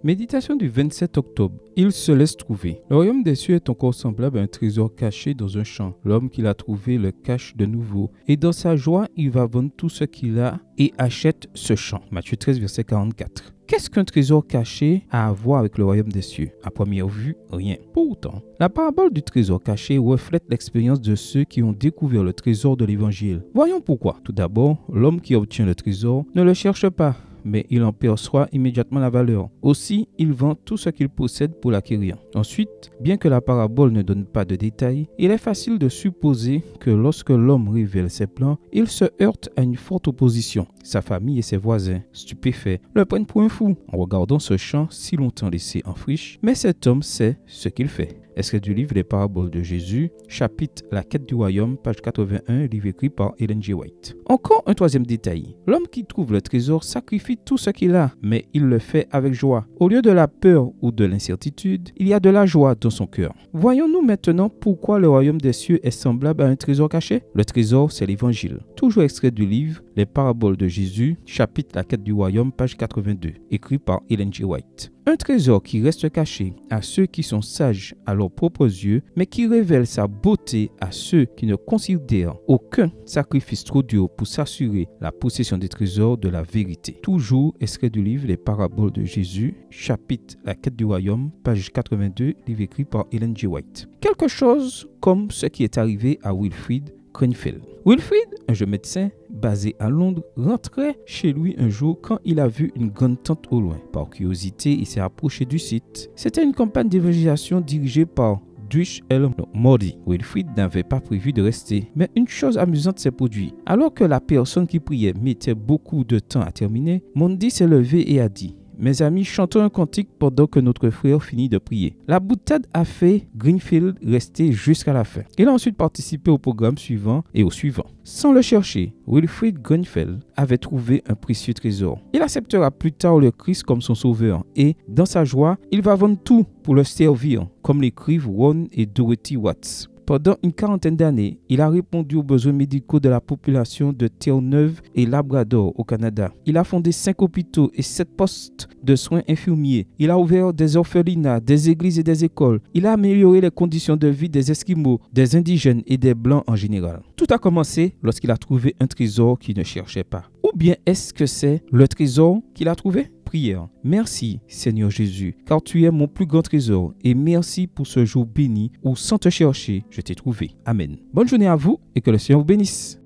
Méditation du 27 octobre. Il se laisse trouver. Le royaume des cieux est encore semblable à un trésor caché dans un champ. L'homme qui l'a trouvé le cache de nouveau. Et dans sa joie, il va vendre tout ce qu'il a et achète ce champ. Matthieu 13, verset 44. Qu'est-ce qu'un trésor caché a à voir avec le royaume des cieux? À première vue, rien. Pourtant, la parabole du trésor caché reflète l'expérience de ceux qui ont découvert le trésor de l'évangile. Voyons pourquoi. Tout d'abord, l'homme qui obtient le trésor ne le cherche pas, mais il en perçoit immédiatement la valeur. Aussi, il vend tout ce qu'il possède pour l'acquérir. Ensuite, bien que la parabole ne donne pas de détails, il est facile de supposer que lorsque l'homme révèle ses plans, il se heurte à une forte opposition. Sa famille et ses voisins, stupéfaits, le prennent pour un fou en regardant ce champ si longtemps laissé en friche. Mais cet homme sait ce qu'il fait. Extrait du livre Les Paraboles de Jésus, chapitre La quête du royaume, page 81, livre écrit par Ellen G. White. Encore un troisième détail. L'homme qui trouve le trésor sacrifie tout ce qu'il a, mais il le fait avec joie. Au lieu de la peur ou de l'incertitude, il y a de la joie dans son cœur. Voyons-nous maintenant pourquoi le royaume des cieux est semblable à un trésor caché. Le trésor, c'est l'évangile. Toujours extrait du livre Les Paraboles de Jésus, chapitre La quête du royaume, page 82, écrit par Ellen G. White. Un trésor qui reste caché à ceux qui sont sages à leurs propres yeux, mais qui révèle sa beauté à ceux qui ne considèrent aucun sacrifice trop dur pour s'assurer la possession des trésors de la vérité. Toujours extrait du livre Les Paraboles de Jésus, chapitre La quête du royaume, page 82, livre écrit par Ellen G. White. Quelque chose comme ce qui est arrivé à Wilfrid Greenfield. Wilfrid, un jeune médecin basé à Londres, rentrait chez lui un jour quand il a vu une grande tente au loin. Par curiosité, il s'est approché du site. C'était une campagne d'évangélisation dirigée par Dwight L. Moody. Wilfrid n'avait pas prévu de rester, mais une chose amusante s'est produite. Alors que la personne qui priait mettait beaucoup de temps à terminer, Moody s'est levé et a dit: mes amis, chantons un cantique pendant que notre frère finit de prier. La boutade a fait Greenfield rester jusqu'à la fin. Il a ensuite participé au programme suivant et au suivant. Sans le chercher, Wilfrid Greenfield avait trouvé un précieux trésor. Il acceptera plus tard le Christ comme son sauveur et, dans sa joie, il va vendre tout pour le servir, comme l'écrivent Ron et Dorothy Watts. Pendant une quarantaine d'années, il a répondu aux besoins médicaux de la population de Terre-Neuve et Labrador au Canada. Il a fondé 5 hôpitaux et 7 postes de soins infirmiers. Il a ouvert des orphelinats, des églises et des écoles. Il a amélioré les conditions de vie des Esquimaux, des indigènes et des Blancs en général. Tout a commencé lorsqu'il a trouvé un trésor qu'il ne cherchait pas. Ou bien est-ce que c'est le trésor qu'il a trouvé? Prière. Merci Seigneur Jésus, car tu es mon plus grand trésor, et merci pour ce jour béni où sans te chercher, je t'ai trouvé. Amen. Bonne journée à vous et que le Seigneur vous bénisse.